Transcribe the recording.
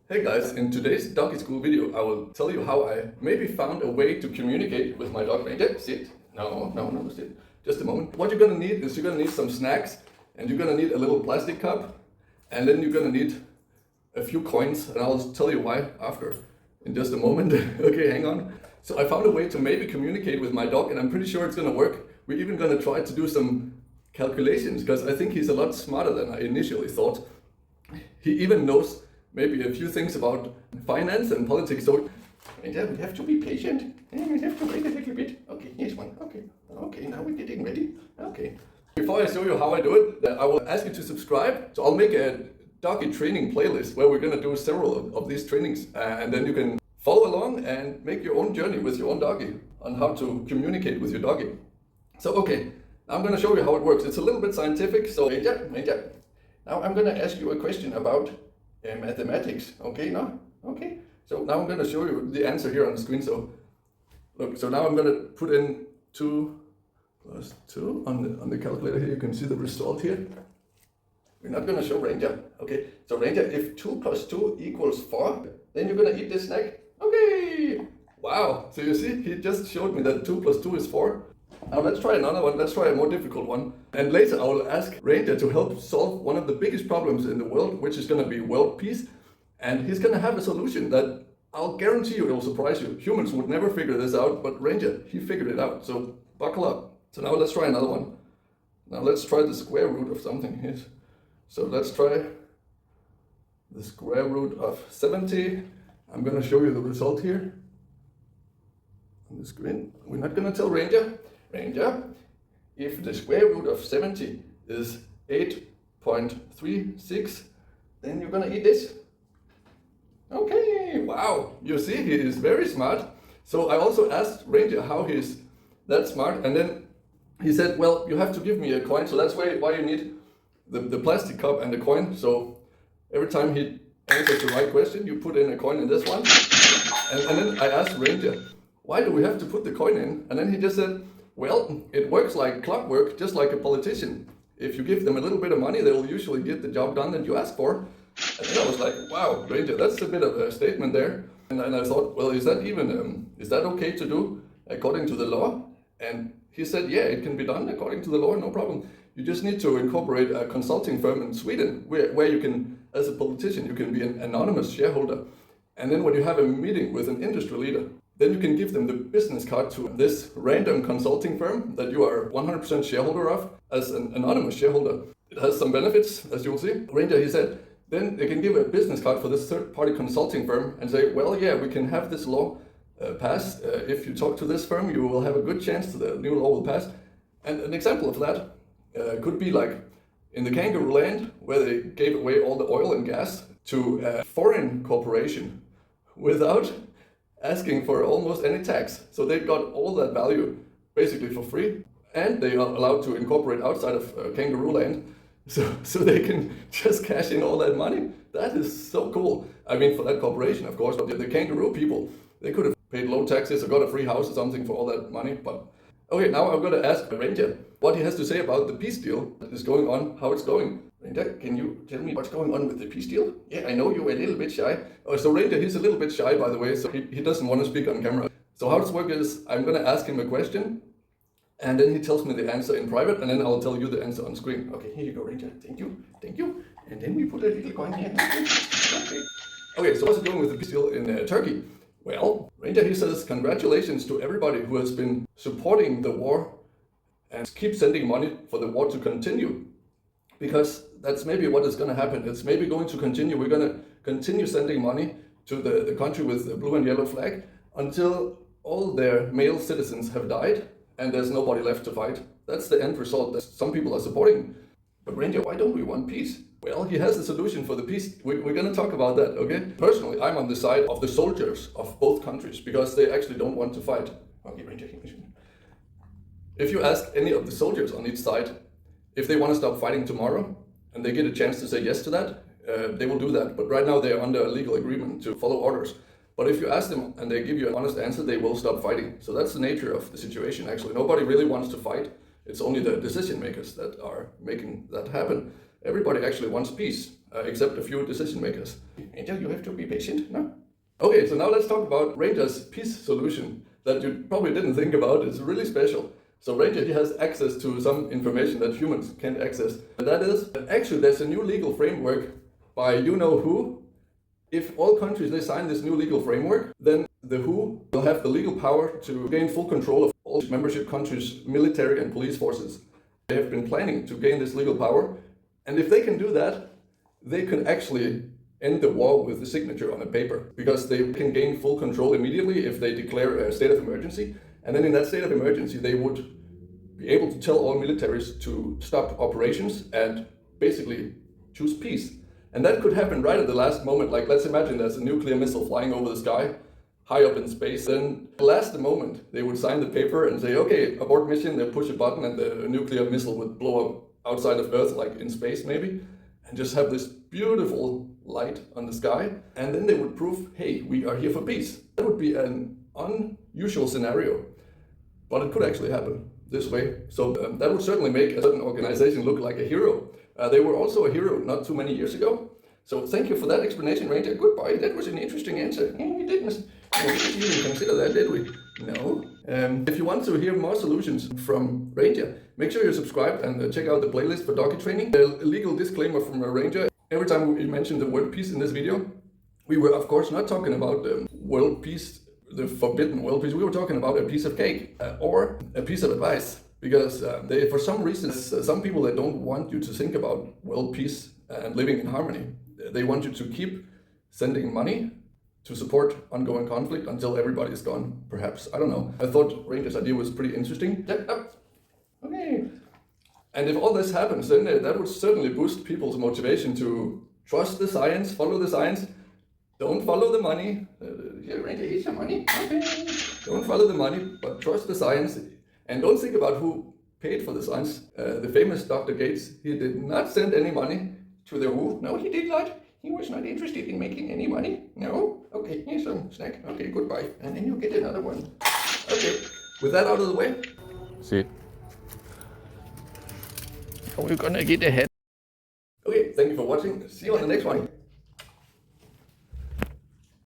Hey guys, in today's Doggy School video, I will tell you how I maybe found a way to communicate with my dog. Ranger, sit. No, sit. Just a moment. What you're gonna need is you're gonna need some snacks, and you're gonna need a little plastic cup, and then you're gonna need a few coins, and I'll tell you why after in just a moment. Okay, hang on. So I found a way to maybe communicate with my dog, and I'm pretty sure it's gonna work. We're even gonna try to do some calculations, because I think he's a lot smarter than I initially thought. He even knows maybe a few things about finance and politics. So we have to be patient. We have to wait a little bit. Okay, here's one. Okay, now we're getting ready. Okay. Before I show you how I do it, I will ask you to subscribe. So I'll make a doggy training playlist where we're gonna do several of these trainings, and then you can follow along and make your own journey with your own doggy on how to communicate with your doggy. So okay, I'm gonna show you how it works. It's a little bit scientific. So now I'm gonna ask you a question about mathematics. Okay, now? Okay. So now I'm going to show you the answer here on the screen. So look, so now I'm going to put in 2 plus 2 on the calculator here. You can see the result here. We're not going to show Ranger. Okay, so Ranger, if 2 plus 2 equals 4, then you're going to eat this snack. Okay. Wow. So you see, he just showed me that 2 plus 2 is 4. Now let's try another one. Let's try a more difficult one. And later I will ask Ranger to help solve one of the biggest problems in the world, which is going to be world peace. And he's going to have a solution that I'll guarantee you it will surprise you. Humans would never figure this out, but Ranger, he figured it out. So buckle up. So now let's try another one. Now let's try the square root of something here. So let's try the square root of 70. I'm going to show you the result here on the screen. We're not going to tell Ranger, if the square root of 70 is 8.36, then you're gonna eat this. Okay, wow, you see, he is very smart. So I also asked Ranger how he's that smart, and then he said, well, you have to give me a coin, so that's why you need the plastic cup and the coin. So every time he answers the right question, you put in a coin in this one. And then I asked Ranger, why do we have to put the coin in? And then he just said, well, it works like clockwork, just like a politician. If you give them a little bit of money, they will usually get the job done that you ask for. And then I was like, wow, Ranger, that's a bit of a statement there. And I thought, well, is that okay to do according to the law? And he said, yeah, it can be done according to the law, no problem. You just need to incorporate a consulting firm in Sweden where you can, as a politician, you can be an anonymous shareholder. And then when you have a meeting with an industry leader, then you can give them the business card to this random consulting firm that you are 100% shareholder of as an anonymous shareholder. It has some benefits, as you will see. Ranger, he said, then they can give a business card for this third-party consulting firm and say, well, yeah, we can have this law passed. If you talk to this firm, you will have a good chance the new law will pass. And an example of that could be like in the kangaroo land, where they gave away all the oil and gas to a foreign corporation without asking for almost any tax. So they got all that value basically for free, and they are allowed to incorporate outside of kangaroo land, so they can just cash in all that money. That is so cool. I mean, for that corporation, of course, but the kangaroo people, they could have paid low taxes or got a free house or something for all that money. But okay, now I'm going to ask Ranger what he has to say about the peace deal that is going on, how it's going. Ranger, can you tell me what's going on with the peace deal? Yeah, I know you're a little bit shy. Oh, so Ranger, he's a little bit shy, by the way, so he doesn't want to speak on camera. So how this works is I'm going to ask him a question, and then he tells me the answer in private, and then I'll tell you the answer on screen. Okay, here you go, Ranger. Thank you. And then we put a little coin here. Okay, so what's it going with the peace deal in Turkey? Well, Ranger, he says congratulations to everybody who has been supporting the war and keep sending money for the war to continue. Because that's maybe what is going to happen. It's maybe going to continue. We're going to continue sending money to the country with the blue and yellow flag until all their male citizens have died and there's nobody left to fight. That's the end result that some people are supporting. But Ranger, why don't we want peace? Well, he has a solution for the peace. We're going to talk about that, okay? Personally, I'm on the side of the soldiers of both countries because they actually don't want to fight. Okay, Ranger. If you ask any of the soldiers on each side, if they want to stop fighting tomorrow and they get a chance to say yes to that, they will do that. But right now they are under a legal agreement to follow orders. But if you ask them and they give you an honest answer, they will stop fighting. So that's the nature of the situation, actually. Nobody really wants to fight. It's only the decision makers that are making that happen. Everybody actually wants peace. except a few decision makers. Angel, you have to be patient, no? Okay, so now let's talk about Ranger's peace solution that you probably didn't think about. It's really special. So Ranger, he has access to some information that humans can't access. And that is, actually there's a new legal framework by you know who. If all countries, they sign this new legal framework, then the WHO will have the legal power to gain full control of all membership countries' military and police forces. They have been planning to gain this legal power. And if they can do that, they can actually end the war with the signature on a paper, because they can gain full control immediately if they declare a state of emergency. And then in that state of emergency, they would be able to tell all militaries to stop operations and basically choose peace. And that could happen right at the last moment. Like, let's imagine there's a nuclear missile flying over the sky, high up in space. Then at the last moment, they would sign the paper and say, okay, abort mission, they'll push a button and the nuclear missile would blow up outside of Earth, like in space maybe, and just have this beautiful light on the sky. And then they would prove, hey, we are here for peace. That would be an unusual scenario, but it could actually happen this way. So that would certainly make a certain organization look like a hero. They were also a hero not too many years ago. So thank you for that explanation, Ranger. Goodbye. That was an interesting answer. We didn't even consider that, did we? No. If you want to hear more solutions from Ranger, make sure you subscribe and check out the playlist for doggy training. A legal disclaimer from Ranger. Every time we mention the word peace in this video, we were of course not talking about world peace, the forbidden world peace. We were talking about a piece of cake or a piece of advice. Because they, for some reasons, some people, they don't want you to think about world peace and living in harmony. They want you to keep sending money to support ongoing conflict until everybody is gone, perhaps. I don't know. I thought Ranger's idea was pretty interesting. Okay. And if all this happens, then that would certainly boost people's motivation to trust the science, follow the science. Don't follow the money. Here, Ranger, here's some money. Okay. Don't follow the money, but trust the science. And don't think about who paid for the science. The famous Dr. Gates, he did not send any money to the WHO. No, he did not. He was not interested in making any money. No? Okay, here's some snack. Okay, goodbye. And then you get another one. Okay, with that out of the way. See. Oh, we're gonna get ahead. Okay, thank you for watching. See you on the next one.